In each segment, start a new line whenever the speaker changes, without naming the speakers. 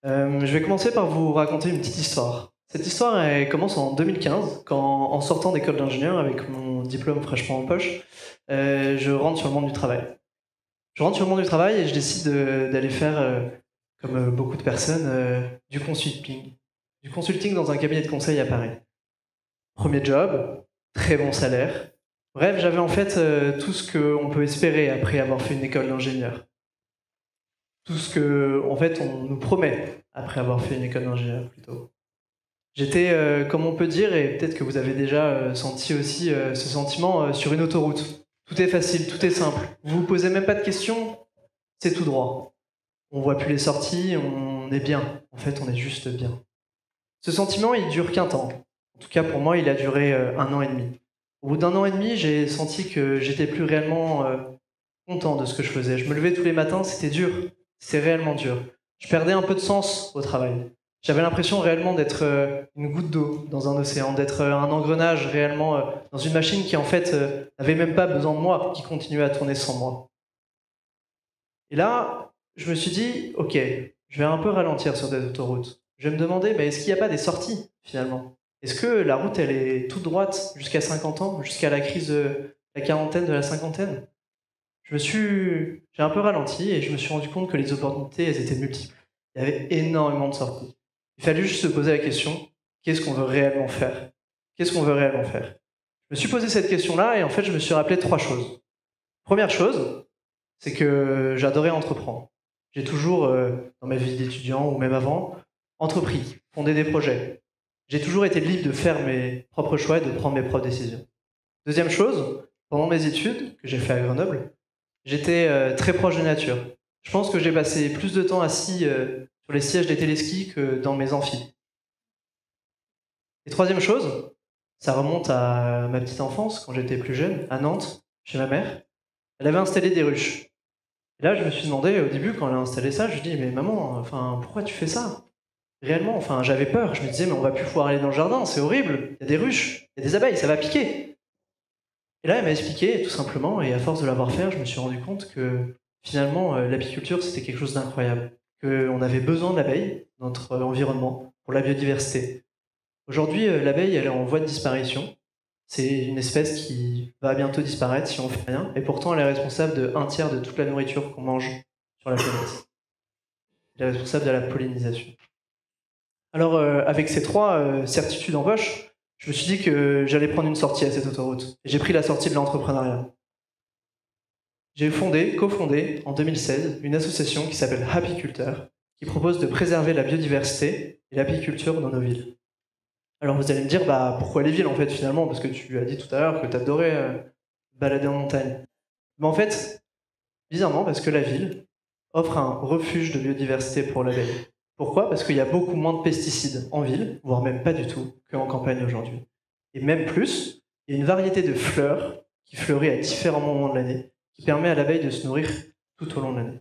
Je vais commencer par vous raconter une petite histoire. Cette histoire, elle commence en 2015, quand, en sortant d'école d'ingénieur, avec mon diplôme fraîchement en poche, je rentre sur le monde du travail. Je rentre sur le monde du travail et je décide d'aller faire, comme beaucoup de personnes, du consulting. Du consulting dans un cabinet de conseil à Paris. Premier job, très bon salaire. Bref, j'avais en fait tout ce qu'on peut espérer après avoir fait une école d'ingénieur. Tout ce que, en fait, on nous promet après avoir fait une école d'ingénieur, plutôt. J'étais, comme on peut dire, et peut-être que vous avez déjà senti aussi ce sentiment, sur une autoroute. Tout est facile, tout est simple. Vous vous posez même pas de questions, c'est tout droit. On voit plus les sorties, on est bien. En fait, on est juste bien. Ce sentiment, il dure qu'un temps. En tout cas, pour moi, il a duré 1 an et demi. Au bout d'1 an et demi, j'ai senti que j'étais plus réellement content de ce que je faisais. Je me levais tous les matins, c'était dur. C'était réellement dur. Je perdais un peu de sens au travail. J'avais l'impression réellement d'être une goutte d'eau dans un océan, d'être un engrenage réellement dans une machine qui en fait n'avait même pas besoin de moi, qui continuait à tourner sans moi. Et là, je me suis dit, ok, je vais un peu ralentir sur cette autoroute. Je vais me demander, mais est-ce qu'il n'y a pas des sorties finalement? Est-ce que la route, elle est toute droite jusqu'à 50 ans, jusqu'à la crise de la quarantaine, de la cinquantaine? J'ai un peu ralenti et je me suis rendu compte que les opportunités, elles étaient multiples. Il y avait énormément de sorties. Il fallait juste se poser la question, qu'est-ce qu'on veut réellement faire? Qu'est-ce qu'on veut réellement faire? Je me suis posé cette question-là et en fait, je me suis rappelé trois choses. Première chose, c'est que j'adorais entreprendre. J'ai toujours, dans ma vie d'étudiant ou même avant, entrepris, fondé des projets. J'ai toujours été libre de faire mes propres choix et de prendre mes propres décisions. Deuxième chose, pendant mes études, que j'ai fait à Grenoble, j'étais très proche de nature. Je pense que j'ai passé plus de temps assis sur les sièges des téléskis que dans mes amphis. Et troisième chose, ça remonte à ma petite enfance, quand j'étais plus jeune, à Nantes, chez ma mère. Elle avait installé des ruches. Et là, je me suis demandé au début, quand elle a installé ça, je lui ai dit, mais maman, enfin, pourquoi tu fais ça? Réellement, enfin, j'avais peur. Je me disais, mais on va plus pouvoir aller dans le jardin, c'est horrible. Il y a des ruches, il y a des abeilles, ça va piquer. Et là, elle m'a expliqué, tout simplement, et à force de l'avoir fait, je me suis rendu compte que finalement, l'apiculture, c'était quelque chose d'incroyable. Qu'on avait besoin de l'abeille, dans notre environnement, pour la biodiversité. Aujourd'hui, l'abeille, elle est en voie de disparition. C'est une espèce qui va bientôt disparaître si on fait rien, et pourtant elle est responsable de 1/3 de toute la nourriture qu'on mange sur la planète. Elle est responsable de la pollinisation. Alors, avec ces trois certitudes en poche, je me suis dit que j'allais prendre une sortie à cette autoroute. Et j'ai pris la sortie de l'entrepreneuriat. J'ai cofondé en 2016, une association qui s'appelle Apiculteur, qui propose de préserver la biodiversité et l'apiculture dans nos villes. Alors vous allez me dire, bah, pourquoi les villes en fait finalement? Parce que tu as dit tout à l'heure que tu adorais balader en montagne. Mais en fait, bizarrement, parce que la ville offre un refuge de biodiversité pour l'abeille. Pourquoi? Parce qu'il y a beaucoup moins de pesticides en ville, voire même pas du tout, qu'en campagne aujourd'hui. Et même plus, il y a une variété de fleurs qui fleurit à différents moments de l'année, qui permet à l'abeille de se nourrir tout au long de l'année.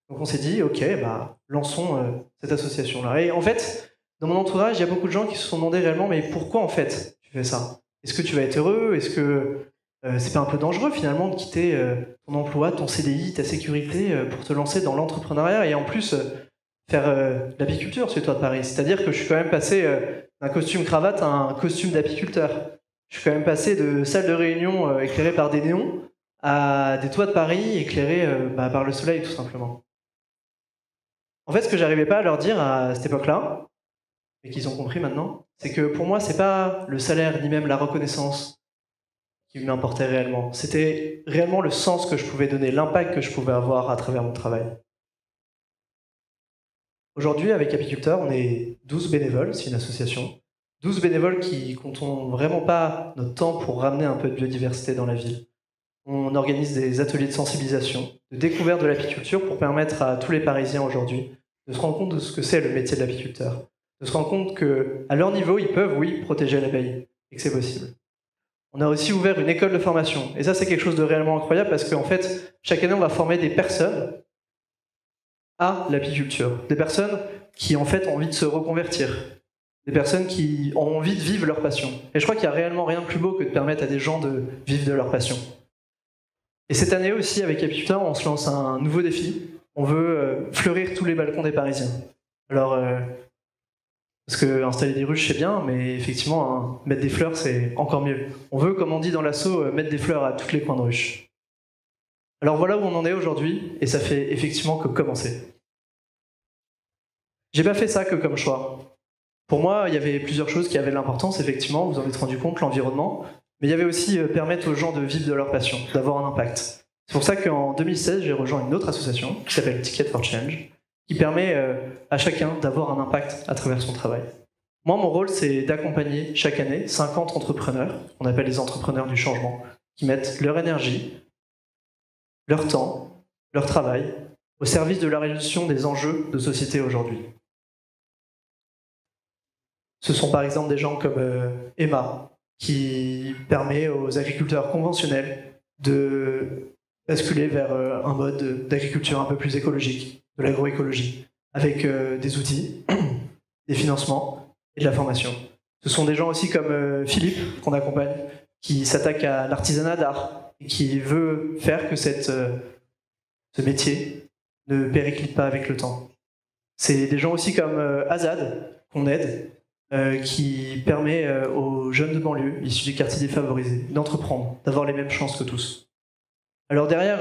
Donc on s'est dit, ok, bah, lançons cette association-là. Et en fait, dans mon entourage, il y a beaucoup de gens qui se sont demandé réellement, mais pourquoi en fait tu fais ça? Est-ce que tu vas être heureux? Est-ce que c'est pas un peu dangereux finalement de quitter ton emploi, ton CDI, ta sécurité pour te lancer dans l'entrepreneuriat et en plus faire de l'apiculture sur les toits de Paris? C'est-à-dire que je suis quand même passé d'un costume cravate à un costume d'apiculteur. Je suis quand même passé de salle de réunion éclairée par des néons à des toits de Paris éclairés par le soleil tout simplement. En fait, ce que j'arrivais pas à leur dire à cette époque-là, et qu'ils ont compris maintenant, c'est que pour moi, c'est pas le salaire ni même la reconnaissance qui m'importait réellement. C'était réellement le sens que je pouvais donner, l'impact que je pouvais avoir à travers mon travail. Aujourd'hui, avec Apiculteur, on est 12 bénévoles, c'est une association. 12 bénévoles qui comptons vraiment pas notre temps pour ramener un peu de biodiversité dans la ville. On organise des ateliers de sensibilisation, de découverte de l'apiculture pour permettre à tous les Parisiens aujourd'hui de se rendre compte de ce que c'est le métier de l'apiculteur. De se rendre compte qu'à leur niveau, ils peuvent, oui, protéger l'abeille, et que c'est possible. On a aussi ouvert une école de formation. Et ça, c'est quelque chose de réellement incroyable parce qu'en fait, chaque année, on va former des personnes à l'apiculture. Des personnes qui, en fait, ont envie de se reconvertir. Des personnes qui ont envie de vivre leur passion. Et je crois qu'il n'y a réellement rien de plus beau que de permettre à des gens de vivre de leur passion. Et cette année aussi, avec Apiculteur, on se lance un nouveau défi. On veut fleurir tous les balcons des Parisiens. Alors, parce que installer des ruches, c'est bien, mais effectivement, hein, mettre des fleurs, c'est encore mieux. On veut, comme on dit dans l'assaut, mettre des fleurs à tous les coins de ruche. Alors voilà où on en est aujourd'hui, et ça fait effectivement que commencer. J'ai pas fait ça que comme choix. Pour moi, il y avait plusieurs choses qui avaient de l'importance, effectivement, vous en êtes rendu compte, l'environnement, mais il y avait aussi permettre aux gens de vivre de leur passion, d'avoir un impact. C'est pour ça qu'en 2016, j'ai rejoint une autre association qui s'appelle Ticket for Change, qui permet à chacun d'avoir un impact à travers son travail. Moi, mon rôle, c'est d'accompagner chaque année 50 entrepreneurs, qu'on appelle les entrepreneurs du changement, qui mettent leur énergie, leur temps, leur travail, au service de la résolution des enjeux de société aujourd'hui. Ce sont par exemple des gens comme Emma, qui permet aux agriculteurs conventionnels de basculer vers un mode d'agriculture un peu plus écologique, de l'agroécologie, avec des outils, des financements et de la formation. Ce sont des gens aussi comme Philippe, qu'on accompagne, qui s'attaque à l'artisanat d'art et qui veut faire que ce métier ne périclite pas avec le temps. C'est des gens aussi comme Azad, qu'on aide, qui permet aux jeunes de banlieue, issus des quartiers défavorisés, d'entreprendre, d'avoir les mêmes chances que tous. Alors derrière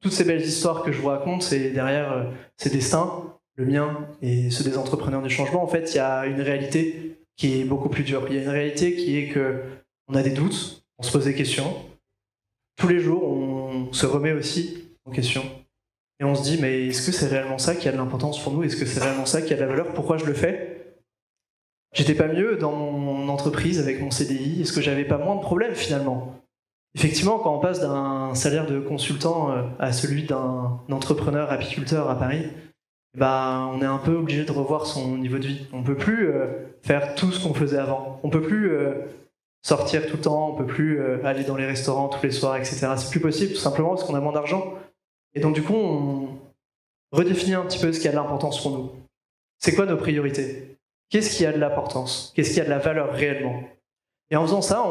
toutes ces belles histoires que je vous raconte, c'est derrière ces destins, le mien et ceux des entrepreneurs du changement, en fait, il y a une réalité qui est beaucoup plus dure. Il y a une réalité qui est qu'on a des doutes, on se pose des questions. Tous les jours, on se remet aussi en question. Et on se dit, mais est-ce que c'est réellement ça qui a de l'importance pour nous? Est-ce que c'est réellement ça qui a de la valeur? Pourquoi je le fais? J'étais pas mieux dans mon entreprise avec mon CDI? Est-ce que j'avais pas moins de problèmes finalement? Effectivement, quand on passe d'un salaire de consultant à celui d'un entrepreneur apiculteur à Paris, on est un peu obligé de revoir son niveau de vie. On peut plus faire tout ce qu'on faisait avant. On peut plus sortir tout le temps, on peut plus aller dans les restaurants tous les soirs, etc. C'est plus possible, tout simplement parce qu'on a moins d'argent. Et donc du coup, on redéfinit un petit peu ce qui a de l'importance pour nous. C'est quoi nos priorités? Qu'est-ce qui a de l'importance? Qu'est-ce qui a de la valeur réellement? Et en faisant ça,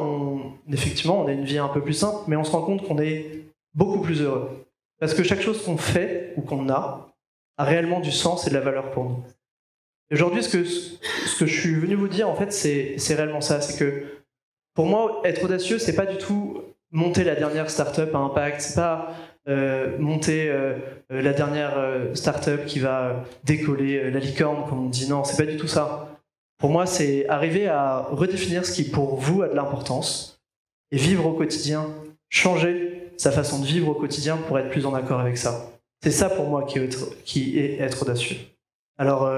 effectivement, on a une vie un peu plus simple, mais on se rend compte qu'on est beaucoup plus heureux. Parce que chaque chose qu'on fait ou qu'on a réellement du sens et de la valeur pour nous. Et aujourd'hui, ce que je suis venu vous dire, en fait, c'est réellement ça. C'est que, pour moi, être audacieux, c'est pas du tout monter la dernière start-up à impact, c'est pas monter la dernière start-up qui va décoller la licorne, comme on dit. Non, c'est pas du tout ça. Pour moi, c'est arriver à redéfinir ce qui, pour vous, a de l'importance et vivre au quotidien, changer sa façon de vivre au quotidien pour être plus en accord avec ça. C'est ça, pour moi, qui est être audacieux. Alors,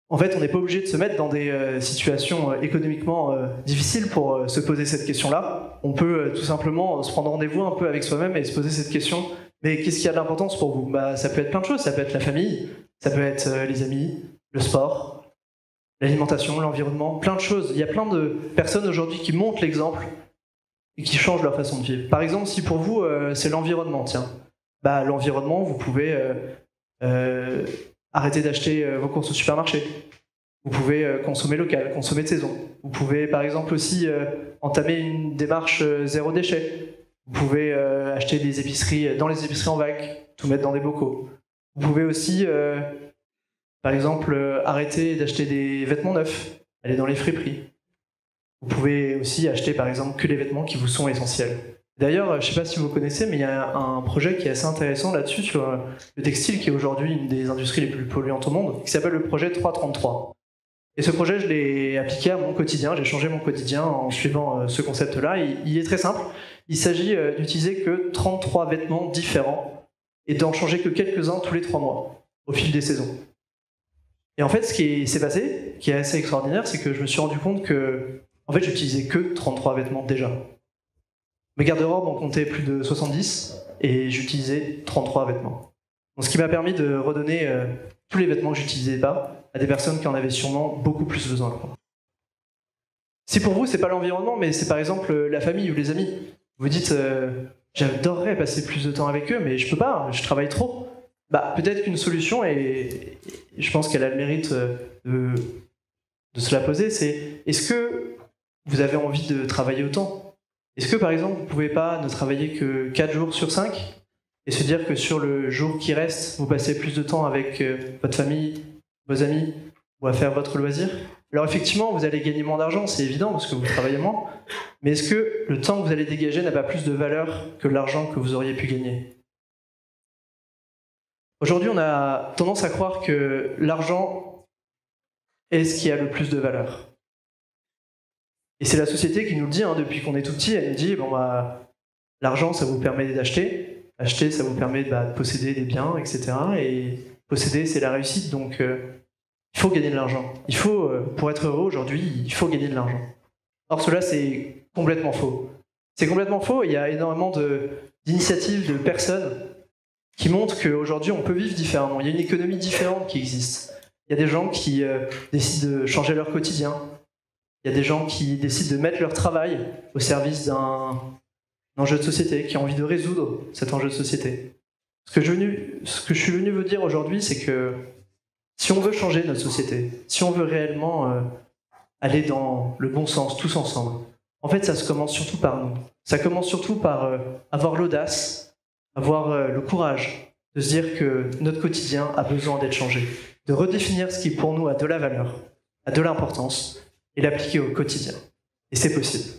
en fait, on n'est pas obligé de se mettre dans des situations économiquement difficiles pour se poser cette question-là. On peut tout simplement se prendre rendez-vous un peu avec soi-même et se poser cette question. Mais qu'est-ce qui a de l'importance pour vous? Ça peut être plein de choses. Ça peut être la famille, ça peut être les amis, le sport, l'alimentation, l'environnement, plein de choses. Il y a plein de personnes aujourd'hui qui montrent l'exemple et qui changent leur façon de vivre. Par exemple, si pour vous, c'est l'environnement, tiens. L'environnement, vous pouvez arrêter d'acheter vos courses au supermarché. Vous pouvez consommer local, consommer de saison. Vous pouvez, par exemple, aussi entamer une démarche zéro déchet. Vous pouvez acheter des épiceries dans les épiceries en vrac, tout mettre dans des bocaux. Vous pouvez aussi... par exemple, arrêter d'acheter des vêtements neufs, aller dans les friperies. Vous pouvez aussi acheter, par exemple, que les vêtements qui vous sont essentiels. D'ailleurs, je ne sais pas si vous connaissez, mais il y a un projet qui est assez intéressant là-dessus, sur le textile, qui est aujourd'hui une des industries les plus polluantes au monde, qui s'appelle le projet 333. Et ce projet, je l'ai appliqué à mon quotidien, j'ai changé mon quotidien en suivant ce concept-là. Il est très simple, il s'agit d'utiliser que 33 vêtements différents et d'en changer que quelques-uns tous les 3 mois, au fil des saisons. Et en fait, ce qui s'est passé, qui est assez extraordinaire, c'est que je me suis rendu compte que, en fait, j'utilisais que 33 vêtements déjà. Mes garde-robes en comptaient plus de 70 et j'utilisais 33 vêtements. Donc, ce qui m'a permis de redonner tous les vêtements que j'utilisais pas à des personnes qui en avaient sûrement beaucoup plus besoin que moi. Si pour vous, c'est pas l'environnement, mais c'est par exemple la famille ou les amis, vous dites j'adorerais passer plus de temps avec eux, mais je peux pas, je travaille trop. Peut-être qu'une solution, et je pense qu'elle a le mérite de se la poser, c'est est-ce que vous avez envie de travailler autant? Est-ce que par exemple vous ne pouvez pas ne travailler que 4 jours sur 5 et se dire que sur le jour qui reste, vous passez plus de temps avec votre famille, vos amis ou à faire votre loisir. Alors effectivement, vous allez gagner moins d'argent, c'est évident, parce que vous travaillez moins, mais est-ce que le temps que vous allez dégager n'a pas plus de valeur que l'argent que vous auriez pu gagner? Aujourd'hui, on a tendance à croire que l'argent est ce qui a le plus de valeur. Et c'est la société qui nous le dit, hein, depuis qu'on est tout petit, elle nous dit, bon bah, l'argent, ça vous permet d'acheter, acheter, ça vous permet de posséder des biens, etc. Et posséder, c'est la réussite, donc il faut gagner de l'argent. Il faut, pour être heureux aujourd'hui, il faut gagner de l'argent. Or, cela, c'est complètement faux. C'est complètement faux, il y a énormément d'initiatives, de personnes qui montrent qu'aujourd'hui, on peut vivre différemment. Il y a une économie différente qui existe. Il y a des gens qui décident de changer leur quotidien. Il y a des gens qui décident de mettre leur travail au service d'un enjeu de société, qui ont envie de résoudre cet enjeu de société. Ce que je suis venu vous dire aujourd'hui, c'est que si on veut changer notre société, si on veut réellement aller dans le bon sens, tous ensemble, en fait, ça se commence surtout par nous. Ça commence surtout par avoir l'audace, avoir le courage de se dire que notre quotidien a besoin d'être changé, de redéfinir ce qui pour nous a de la valeur, a de l'importance, et l'appliquer au quotidien. Et c'est possible.